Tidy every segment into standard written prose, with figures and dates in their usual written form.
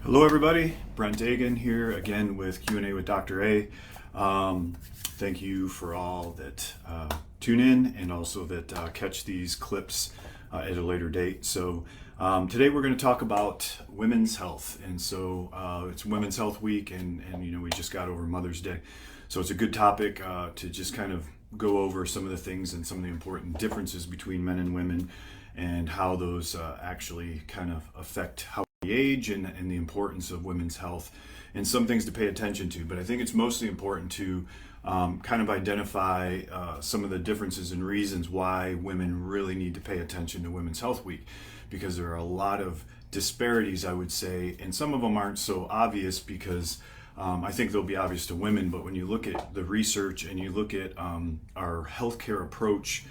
Hello everybody, Brent Agin here again with Q&A with Dr. A. Thank you for all that tune in and also that catch these clips at a later date. So today we're going to talk about women's health, and so it's Women's Health Week, and you know, we just got over Mother's Day, so it's a good topic to just kind of go over some of the things and some of the important differences between men and women and how those actually kind of affect how we age and the importance of women's health and some things to pay attention to. But I think it's mostly important to kind of identify some of the differences and reasons why women really need to pay attention to Women's Health Week, because there are a lot of disparities, I would say, and some of them aren't so obvious because I think they'll be obvious to women, but when you look at the research and you look at our healthcare approach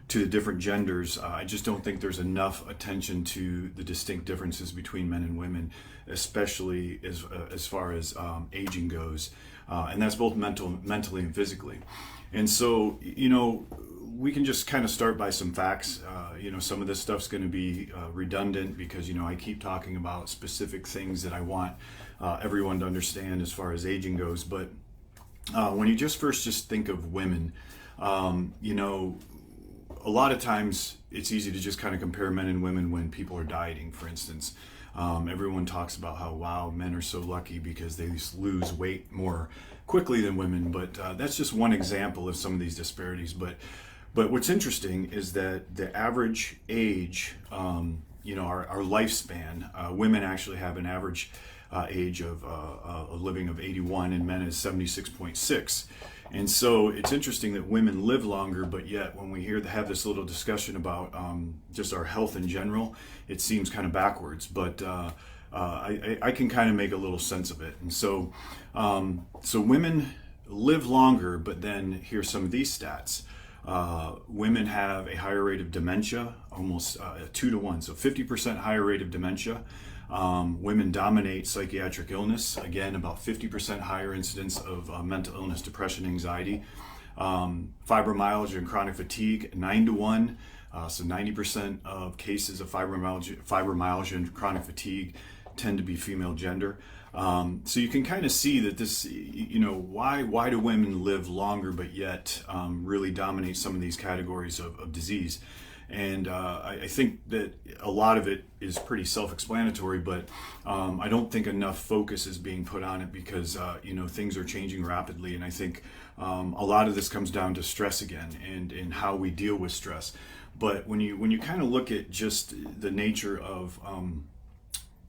to the different genders, I just don't think there's enough attention to the distinct differences between men and women, especially as far as aging goes, and that's both mentally and physically. And so, you know, we can just kind of start by some facts. You know, some of this stuff's going to be redundant because, you know, I keep talking about specific things that I want everyone to understand as far as aging goes. But when you just think of women, you know, a lot of times it's easy to just kind of compare men and women when people are dieting, for instance. Everyone talks about how, wow, men are so lucky because they lose weight more quickly than women, but that's just one example of some of these disparities. But what's interesting is that the average age, you know, our lifespan, women actually have an average age of a living of 81 and men is 76.6. And so it's interesting that women live longer, but yet when we have this little discussion about just our health in general, it seems kind of backwards. But I can kind of make a little sense of it. And so women live longer, but then here's some of these stats. Women have a higher rate of dementia, almost 2 to 1, so 50% higher rate of dementia. Women dominate psychiatric illness, again, about 50% higher incidence of mental illness, depression, anxiety. Fibromyalgia and chronic fatigue, 9 to 1, so 90% of cases of fibromyalgia and chronic fatigue tend to be female gender. So you can kind of see that this, you know, why do women live longer but yet really dominate some of these categories of disease? And I think that a lot of it is pretty self-explanatory, but I don't think enough focus is being put on it because, you know, things are changing rapidly. And I think a lot of this comes down to stress again and how we deal with stress. But when you kind of look at just the nature of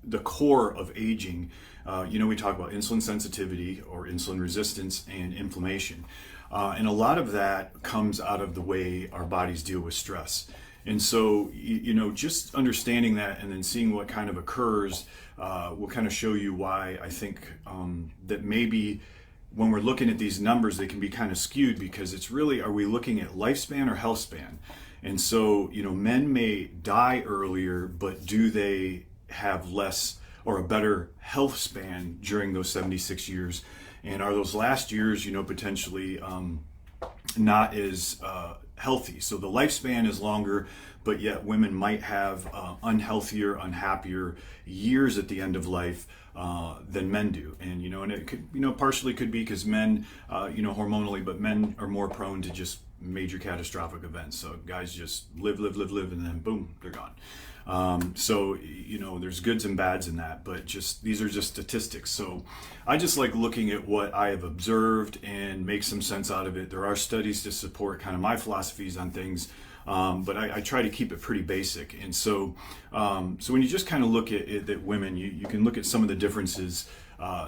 the core of aging, you know, we talk about insulin sensitivity or insulin resistance and inflammation. And a lot of that comes out of the way our bodies deal with stress. And so, you know, just understanding that and then seeing what kind of occurs will kind of show you why I think that maybe when we're looking at these numbers, they can be kind of skewed because it's really, are we looking at lifespan or health span? And so, you know, men may die earlier, but do they have less or a better health span during those 76 years? And are those last years, you know, potentially not as healthy? So the lifespan is longer, but yet women might have unhealthier, unhappier years at the end of life than men do. And, you know, and it could, you know, partially could be because men, you know, hormonally, but men are more prone to just major catastrophic events. So guys just live, and then boom, they're gone. So, you know, there's goods and bads in that, but just, these are just statistics. So I just like looking at what I have observed and make some sense out of it. There are studies to support kind of my philosophies on things, but I try to keep it pretty basic. And so, so when you just kind of look at it, that women, you can look at some of the differences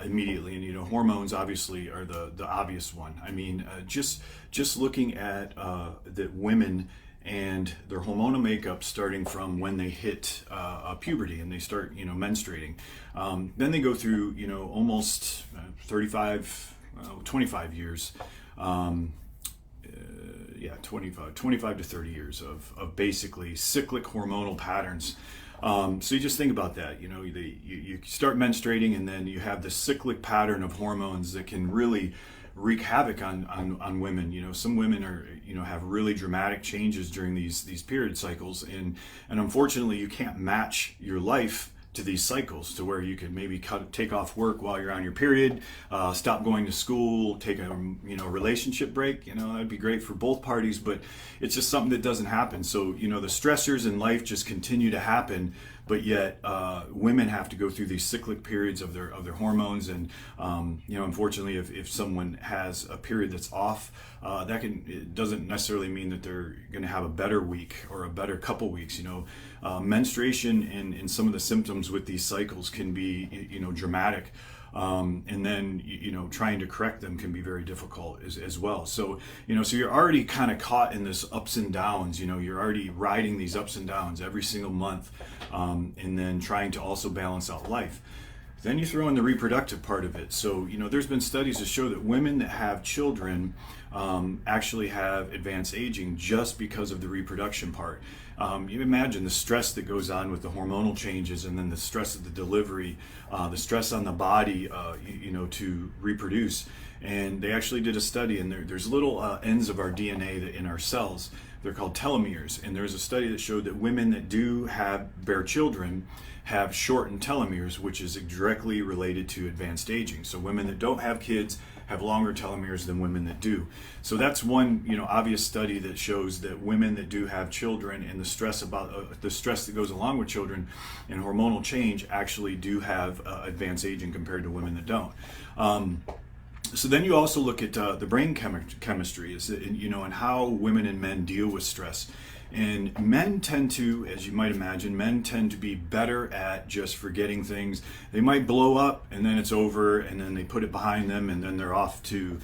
immediately. And, you know, hormones obviously are the obvious one. I mean, just looking at that women and their hormonal makeup starting from when they hit puberty and they start, you know, menstruating. Then they go through, you know, almost 25 years, 25 to 30 years of basically cyclic hormonal patterns. So you just think about that, you know, you start menstruating and then you have this cyclic pattern of hormones that can really wreak havoc on women. You know, some women are, you know, have really dramatic changes during these period cycles, and unfortunately you can't match your life to these cycles, to where you can maybe take off work while you're on your period, stop going to school, take a relationship break. That'd be great for both parties, but it's just something that doesn't happen. So the stressors in life just continue to happen, but yet women have to go through these cyclic periods of their hormones. And unfortunately, if someone has a period that's off, it doesn't necessarily mean that they're going to have a better week or a better couple weeks. Menstruation and some of the symptoms with these cycles can be dramatic. And then trying to correct them can be very difficult as well. So so you're already kind of caught in this ups and downs. You're already riding these ups and downs every single month, and then trying to also balance out life. Then you throw in the reproductive part of it. So there's been studies to show that women that have children actually have advanced aging just because of the reproduction part. You imagine the stress that goes on with the hormonal changes, and then the stress of the delivery, the stress on the body, to reproduce. And they actually did a study, and there's little ends of our DNA in our cells. They're called telomeres. And there's a study that showed that women that do bear children have shortened telomeres, which is directly related to advanced aging. So women that don't have kids have longer telomeres than women that do. So that's one obvious study that shows that women that do have children, and the stress that goes along with children and hormonal change, actually do have advanced aging compared to women that don't. So then you also look at the brain chemistry, and how women and men deal with stress. And men tend to, as you might imagine, be better at just forgetting things. They might blow up and then it's over, and then they put it behind them, and then they're off to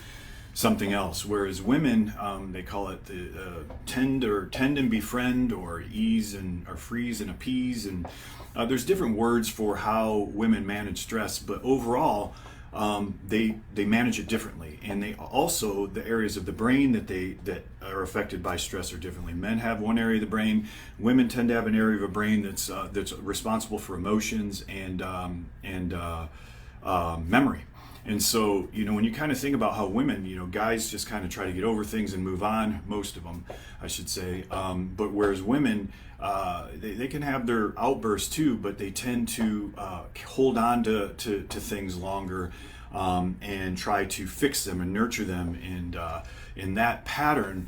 something else. Whereas women, they call it the tend and befriend, or ease or freeze and appease. And there's different words for how women manage stress, but overall, they manage it differently. And they also, the areas of the brain that are affected by stress are differently. Men have one area of the brain. Women tend to have an area of a brain that's responsible for emotions and memory. And so, when you kind of think about how women, guys just kind of try to get over things and move on, most of them, I should say. But whereas women, they can have their outbursts too, but they tend to hold on to things longer, and try to fix them and nurture them. And in that pattern,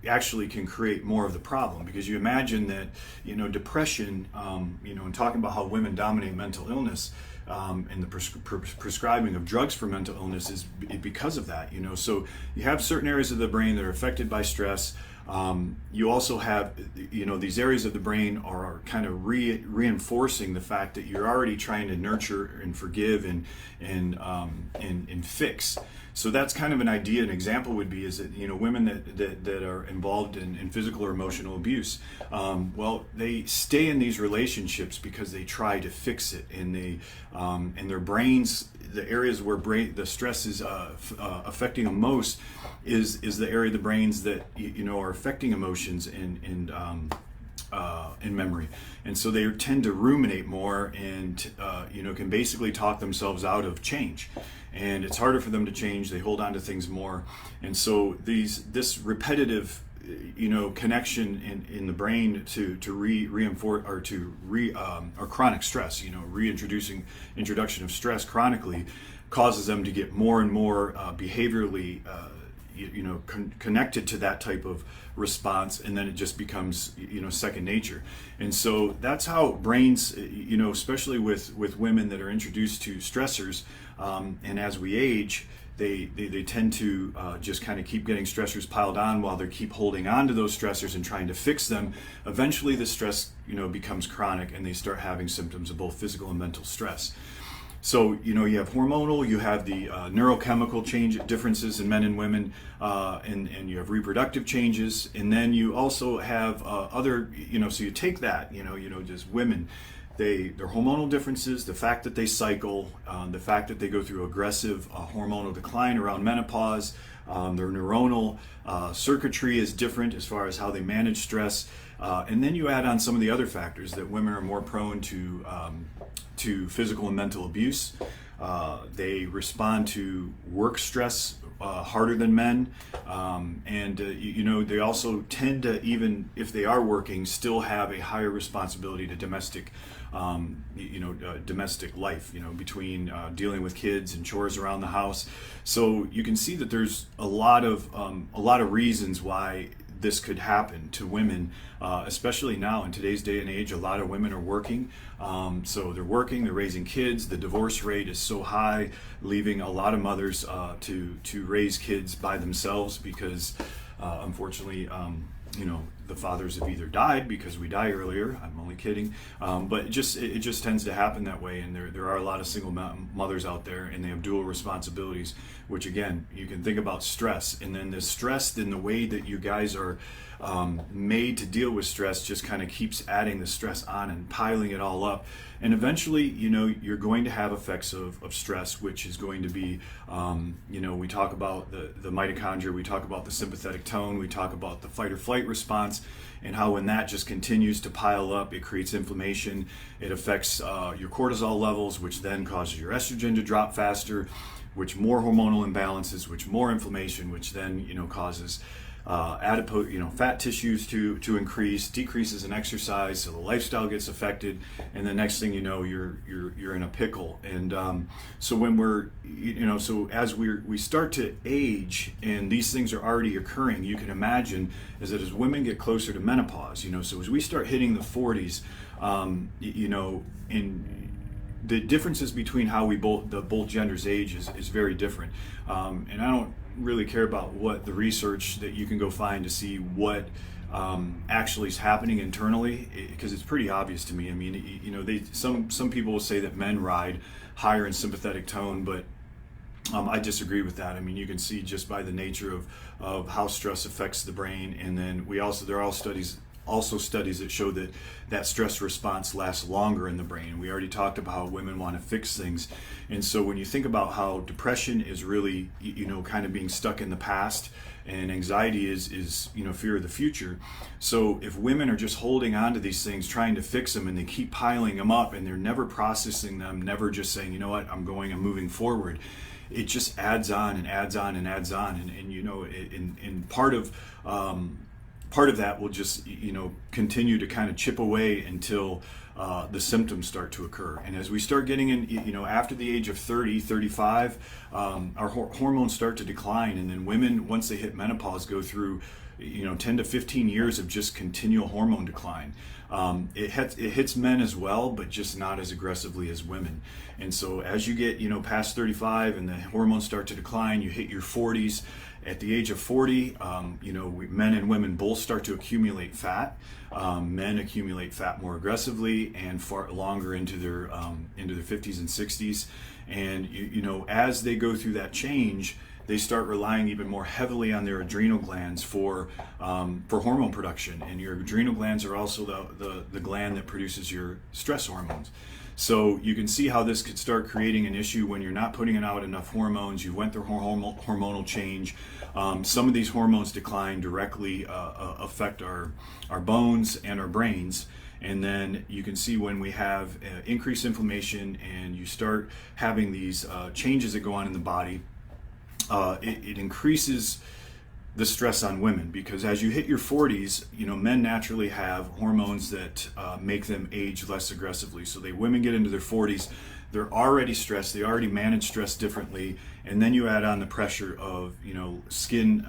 actually can create more of the problem, because you imagine that, depression, and talking about how women dominate mental illness, and the prescribing of drugs for mental illness is because of that. So you have certain areas of the brain that are affected by stress. You also have, these areas of the brain are kind of reinforcing the fact that you're already trying to nurture and forgive and fix. So that's kind of an idea. An example would be is that women that are involved in physical or emotional abuse, they stay in these relationships because they try to fix it, and and their brains, the areas where the stress is affecting them most, is the area of the brains that are affecting emotions and memory. And so they tend to ruminate more, and can basically talk themselves out of change. And it's harder for them to change. They hold on to things more. And so this repetitive connection in the brain to reinforce or chronic stress, introduction of stress chronically, causes them to get more and more behaviorally connected to that type of response, and then it just becomes second nature. And so that's how brains, especially with women that are introduced to stressors, and as we age, they tend to just kind of keep getting stressors piled on while they keep holding on to those stressors and trying to fix them. Eventually the stress becomes chronic, and they start having symptoms of both physical and mental stress. So, you have hormonal, you have the neurochemical differences in men and women, and you have reproductive changes, and then you also have other, so you take that, just women, their hormonal differences, the fact that they cycle, the fact that they go through aggressive hormonal decline around menopause, their neuronal circuitry is different as far as how they manage stress, and then you add on some of the other factors that women are more prone to physical and mental abuse. They respond to work stress harder than men, and they also tend to, even if they are working, still have a higher responsibility to domestic life, between dealing with kids and chores around the house. So you can see that there's a lot of reasons why this could happen to women, especially now in today's day and age. A lot of women are working, so they're working, they're raising kids. The divorce rate is so high, leaving a lot of mothers to raise kids by themselves because, unfortunately, the fathers have either died because we die earlier. I'm only kidding, but it just tends to happen that way. And there are a lot of single mothers out there, and they have dual responsibilities. Which again, you can think about stress, and then the stress in the way that you guys are made to deal with stress just kind of keeps adding the stress on and piling it all up. And eventually, you're going to have effects of stress, which is going to be, we talk about the mitochondria, we talk about the sympathetic tone, we talk about the fight or flight response, and how when that just continues to pile up, it creates inflammation. It affects your cortisol levels, which then causes your estrogen to drop faster, which more hormonal imbalances, which more inflammation, which then causes fat tissues to increase, decreases in exercise, so the lifestyle gets affected, and the next thing you know, you're in a pickle. And so when we're so as we start to age, and these things are already occurring, you can imagine is that as women get closer to menopause, so as we start hitting the 40s, in the differences between how both genders age is very different, and I don't really care about what the research that you can go find to see what actually is happening internally, because it's pretty obvious to me. I mean, some people will say that men ride higher in sympathetic tone, but I disagree with that. I mean, you can see just by the nature of how stress affects the brain, and then there are studies that show that stress response lasts longer in the brain. We already talked about how women want to fix things. And so when you think about how depression is really, kind of being stuck in the past, and anxiety is fear of the future. So if women are just holding on to these things, trying to fix them, and they keep piling them up, and they're never processing them, never just saying, you know what, I'm moving forward, it just adds on and adds on and adds on. And part of that will just continue to kind of chip away until the symptoms start to occur. And as we start getting in, after the age of 30, 35, our hormones start to decline. And then women, once they hit menopause, go through 10 to 15 years of just continual hormone decline. It hits men as well, but just not as aggressively as women. And so as you get past 35 and the hormones start to decline, you hit your 40s. At the age of 40, men and women both start to accumulate fat. Men accumulate fat more aggressively and far longer into their 50s and 60s. And as they go through that change, they start relying even more heavily on their adrenal glands for hormone production. And your adrenal glands are also the gland that produces your stress hormones. So you can see how this could start creating an issue when you're not putting out enough hormones. You went through hormonal change. Some of these hormones decline directly affect our bones and our brains. And then you can see when we have increased inflammation and you start having these changes that go on in the body, it increases the stress on women, because as you hit your 40s, men naturally have hormones that make them age less aggressively. So women get into their 40s, they're already stressed, they already manage stress differently, and then you add on the pressure of skin,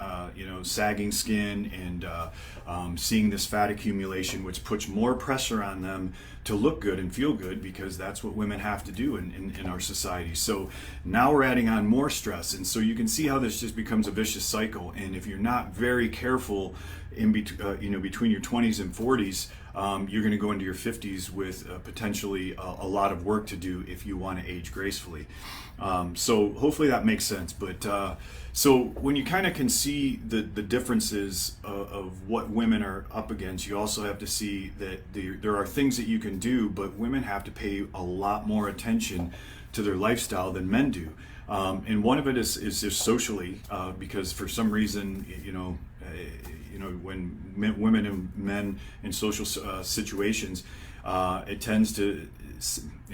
sagging skin, and seeing this fat accumulation, which puts more pressure on them to look good and feel good, because that's what women have to do in our society. So now we're adding on more stress, and so you can see how this just becomes a vicious cycle. And if you're not very careful between your 20s and 40s, you're going to go into your 50s with potentially a lot of work to do if you want to age gracefully. So hopefully that makes sense. But so when you kind of can see the differences of what women are up against, you also have to see that there are things that you can do, but women have to pay a lot more attention to their lifestyle than men do. And one of it is just socially, because for some reason, when women and men in social situations, it tends to,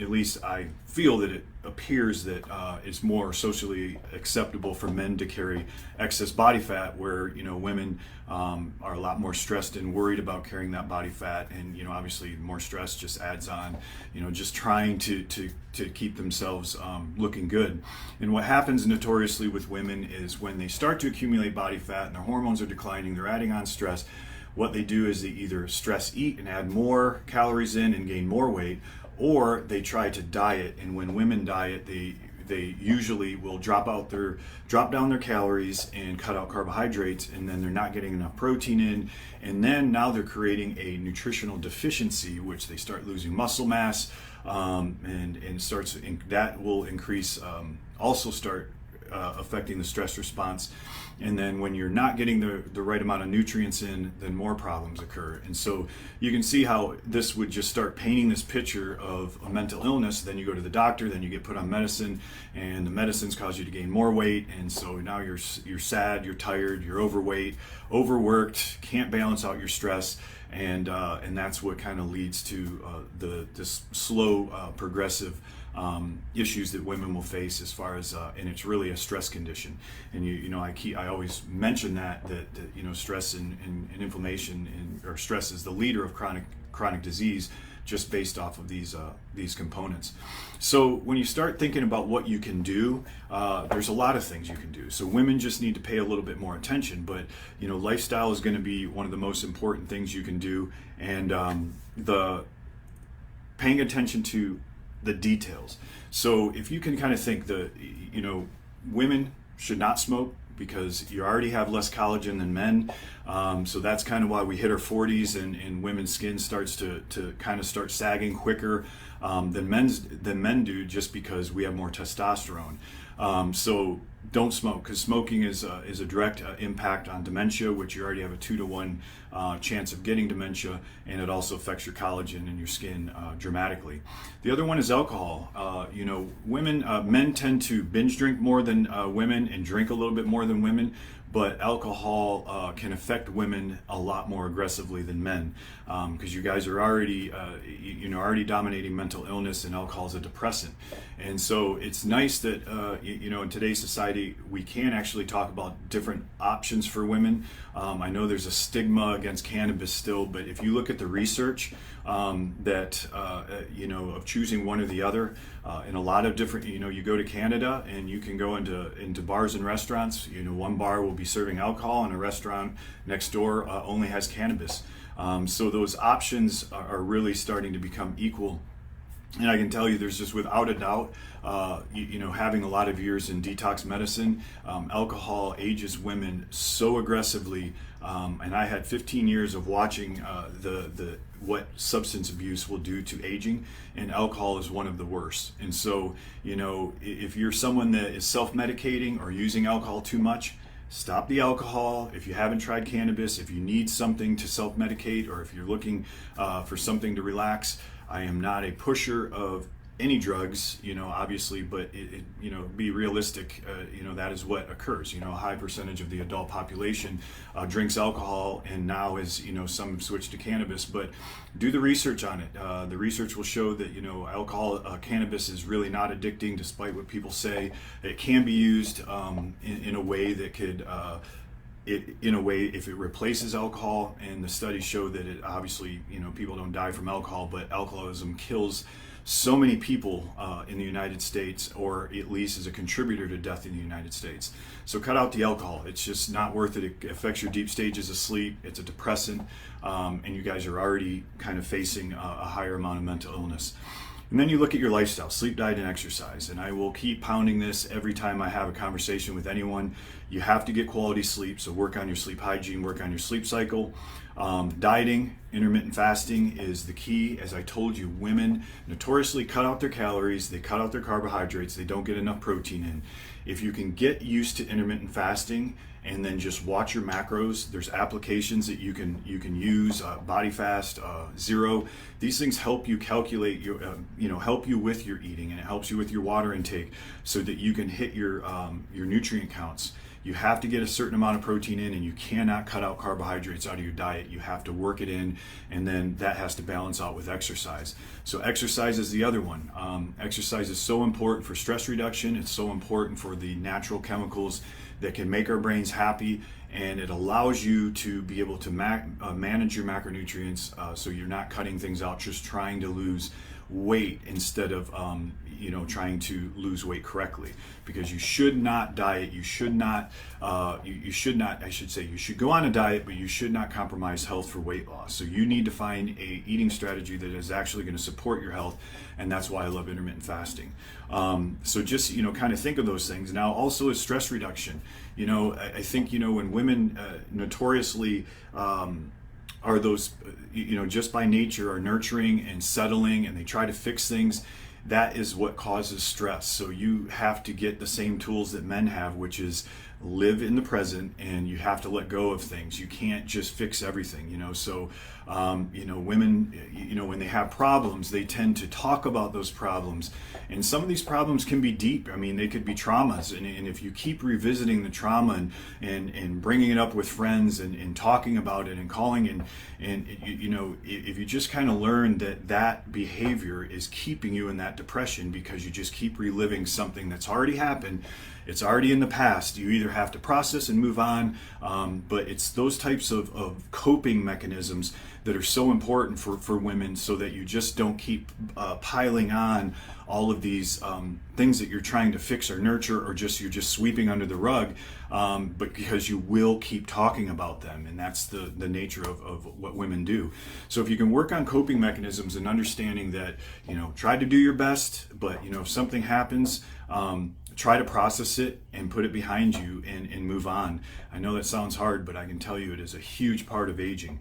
at least I feel that it appears that it's more socially acceptable for men to carry excess body fat, where women are a lot more stressed and worried about carrying that body fat, and obviously more stress just adds on, just trying to keep themselves looking good. And what happens notoriously with women is when they start to accumulate body fat and their hormones are declining, they're adding on stress. What they do is they either stress eat and add more calories in and gain more weight, or they try to diet. And when women diet, they usually will drop down their calories and cut out carbohydrates, and then they're not getting enough protein in, and then now they're creating a nutritional deficiency, which they start losing muscle mass, that will increase, also start affecting the stress response. And then when you're not getting the right amount of nutrients in, then more problems occur. And so you can see how this would just start painting this picture of a mental illness. Then you go to the doctor, then you get put on medicine, and the medicines cause you to gain more weight. And so now you're sad, you're tired, you're overweight, overworked, can't balance out your stress. And that's what kind of leads to this slow progressive issues that women will face as far as and it's really a stress condition. And I always mention that stress and inflammation or stress is the leader of chronic disease, just based off of these components. So when you start thinking about what you can do, there's a lot of things you can do. So women just need to pay a little bit more attention, but lifestyle is going to be one of the most important things you can do, and the paying attention to the details. So if you can kind of think women should not smoke, because you already have less collagen than men. So that's kind of why we hit our 40s and women's skin starts to kind of start sagging quicker than men do, just because we have more testosterone. So don't smoke, because smoking is a direct impact on dementia, which you already have a 2-to-1 chance of getting dementia, and it also affects your collagen and your skin dramatically. The other one is alcohol. Men tend to binge drink more than women and drink a little bit more than women, but alcohol can affect women a lot more aggressively than men, because you guys are already dominating mental illness, and alcohol is a depressant. And so it's nice that in today's society we can actually talk about different options for women. I know there's a stigma against cannabis still, but if you look at the research of choosing one or the other, in a lot of different, you go to Canada and you can go into bars and restaurants. One bar will be serving alcohol, and a restaurant next door only has cannabis. So those options are really starting to become equal. And I can tell you, there's just without a doubt, having a lot of years in detox medicine, alcohol ages women so aggressively. And I had 15 years of watching what substance abuse will do to aging, and alcohol is one of the worst. And so, if you're someone that is self-medicating or using alcohol too much, stop the alcohol. If you haven't tried cannabis, if you need something to self-medicate, or if you're looking for something to relax, I am not a pusher of any drugs, obviously, but be realistic. That is what occurs. A high percentage of the adult population drinks alcohol, and now is, some have switched to cannabis. But do the research on it. The research will show that cannabis is really not addicting, despite what people say. It can be used in a way that could. If it replaces alcohol, and the studies show that it obviously, people don't die from alcohol, but alcoholism kills so many people in the United States, or at least is a contributor to death in the United States. So cut out the alcohol. It's just not worth it. It affects your deep stages of sleep. It's a depressant, and you guys are already kind of facing a higher amount of mental illness. And then you look at your lifestyle, sleep, diet, and exercise. And I will keep pounding this every time I have a conversation with anyone. You have to get quality sleep, so work on your sleep hygiene, work on your sleep cycle. Dieting, intermittent fasting is the key. As I told you, women notoriously cut out their calories, they cut out their carbohydrates, they don't get enough protein in. If you can get used to intermittent fasting and then just watch your macros, there's applications that you can use, Body Fast, Zero. These things help you calculate your, help you with your eating, and it helps you with your water intake so that you can hit your nutrient counts. You have to get a certain amount of protein in, and you cannot cut out carbohydrates out of your diet. You have to work it in, and then that has to balance out with exercise. So exercise is the other one. Exercise is so important for stress reduction. It's so important for the natural chemicals that can make our brains happy, and it allows you to be able to manage your macronutrients, so you're not cutting things out, just trying to lose weight instead of trying to lose weight correctly. Because you should not diet, you should go on a diet, but you should not compromise health for weight loss. So you need to find a eating strategy that is actually going to support your health, and that's why I love intermittent fasting. So just kind of think of those things. Now also is stress reduction. I think when women notoriously are those, just by nature are nurturing and settling, and they try to fix things. That is what causes stress. So you have to get the same tools that men have, which is live in the present, and you have to let go of things. You can't just fix everything, So, women, when they have problems, they tend to talk about those problems. And some of these problems can be deep. I mean, they could be traumas. And if you keep revisiting the trauma and bringing it up with friends and talking about it and calling and if you just kind of learn that behavior is keeping you in that depression because you just keep reliving something that's already happened. It's already in the past. You either have to process and move on, but it's those types of coping mechanisms that are so important for women, so that you just don't keep piling on all of these things that you're trying to fix or nurture, or you're just sweeping under the rug, but because you will keep talking about them, and that's the nature of what women do. So if you can work on coping mechanisms and understanding that, try to do your best, but if something happens, try to process it and put it behind you and move on. I know that sounds hard, but I can tell you it is a huge part of aging.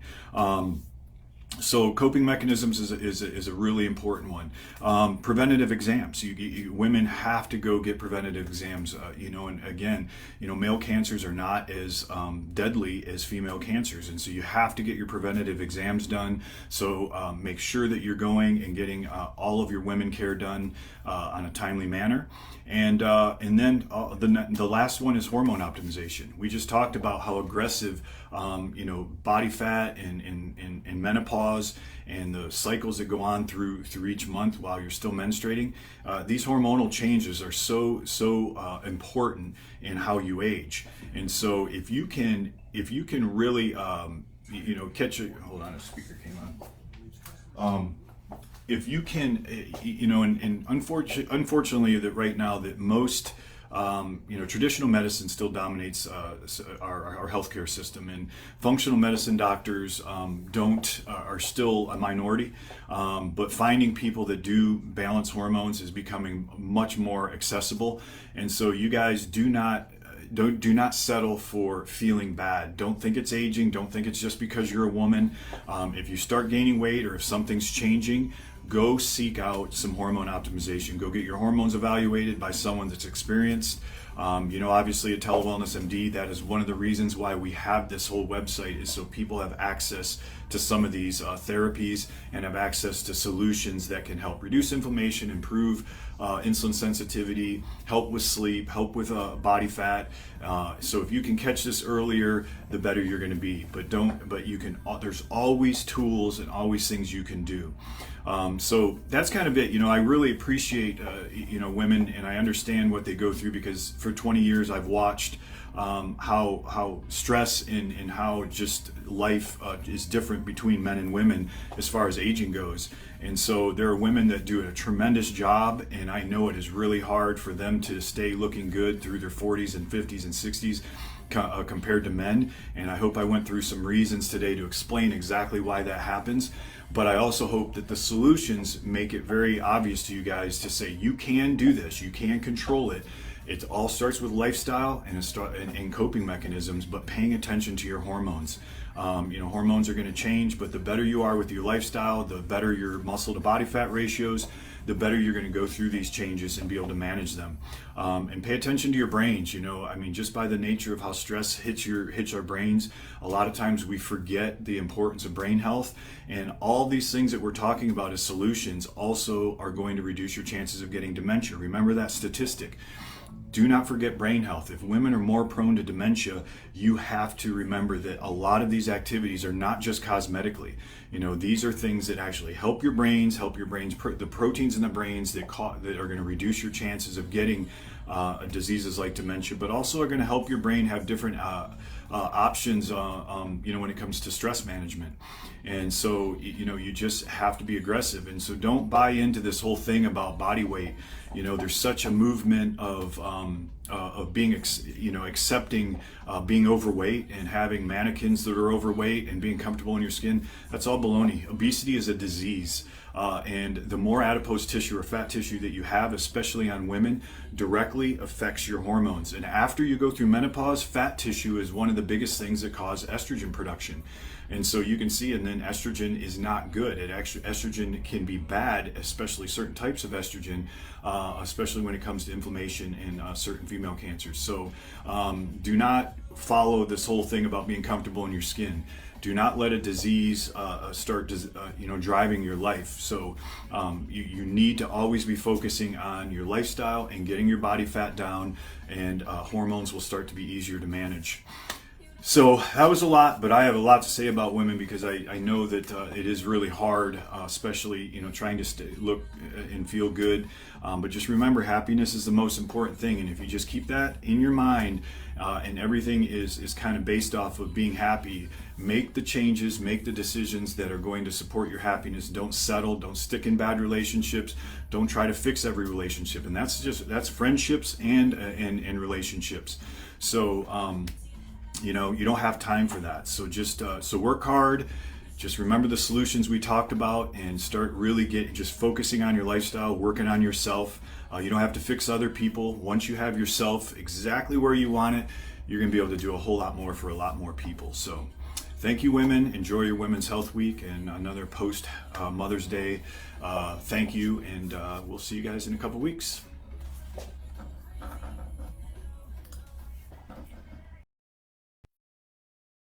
So coping mechanisms is a really important one. Preventative exams. Women have to go get preventative exams. And again, male cancers are not as deadly as female cancers, and so you have to get your preventative exams done. So make sure that you're going and getting all of your women care done on a timely manner. And then the last one is hormone optimization. We just talked about how aggressive body fat and menopause and the cycles that go on through each month while you're still menstruating. These hormonal changes are so important in how you age. And so if you can really catch it. Hold on, a speaker came on. If you can, and unfortunately, that right now that most, traditional medicine still dominates our healthcare system, and functional medicine doctors are still a minority. But finding people that do balance hormones is becoming much more accessible, and so you guys do not settle for feeling bad. Don't think it's aging. Don't think it's just because you're a woman. If you start gaining weight or if something's changing, go seek out some hormone optimization. Go get your hormones evaluated by someone that's experienced. Obviously at TeleWellnessMD, that is one of the reasons why we have this whole website, is so people have access to some of these therapies and have access to solutions that can help reduce inflammation, improve insulin sensitivity, help with sleep, help with body fat. So if you can catch this earlier, the better you're going to be. But you can. There's always tools and always things you can do. So that's kind of it. I really appreciate women, and I understand what they go through, because for 20 years I've watched how stress and how just life is different between men and women as far as aging goes. And so there are women that do a tremendous job, and I know it is really hard for them to stay looking good through their 40s and 50s and 60s compared to men. And I hope I went through some reasons today to explain exactly why that happens. But I also hope that the solutions make it very obvious to you guys to say, you can do this, you can control it. It all starts with lifestyle and coping mechanisms, but paying attention to your hormones. Hormones are going to change, but the better you are with your lifestyle, the better your muscle to body fat ratios, the better you're going to go through these changes and be able to manage them. And pay attention to your brains. Just by the nature of how stress hits our brains, a lot of times we forget the importance of brain health. And all these things that we're talking about as solutions also are going to reduce your chances of getting dementia. Remember that statistic. Do not forget brain health. If women are more prone to dementia, you have to remember that a lot of these activities are not just cosmetically. These are things that actually help your brains, the proteins in the brains that are going to reduce your chances of getting diseases like dementia, but also are going to help your brain have different options, when it comes to stress management. And so, you just have to be aggressive. And so don't buy into this whole thing about body weight. There's such a movement of being, accepting being overweight and having mannequins that are overweight and being comfortable in your skin. That's all baloney. Obesity is a disease. And the more adipose tissue or fat tissue that you have, especially on women, directly affects your hormones. And after you go through menopause, fat tissue is one of the biggest things that cause estrogen production. And so you can see, and then estrogen is not good. Estrogen can be bad, especially certain types of estrogen, especially when it comes to inflammation in certain female cancers. So do not follow this whole thing about being comfortable in your skin. Do not let a disease start driving your life. So you need to always be focusing on your lifestyle and getting your body fat down, and hormones will start to be easier to manage. So that was a lot, but I have a lot to say about women because I know that it is really hard, especially trying to look and feel good. But just remember, happiness is the most important thing, and if you just keep that in your mind, and everything is kind of based off of being happy, make the changes, make the decisions that are going to support your happiness. Don't settle, don't stick in bad relationships, don't try to fix every relationship, and that's friendships and relationships. So you don't have time for that. So just so work hard. Just remember the solutions we talked about and start really just focusing on your lifestyle, working on yourself. You don't have to fix other people. Once you have yourself exactly where you want it, you're going to be able to do a whole lot more for a lot more people. So thank you, women. Enjoy your Women's Health Week and another post Mother's Day. Thank you, and we'll see you guys in a couple weeks.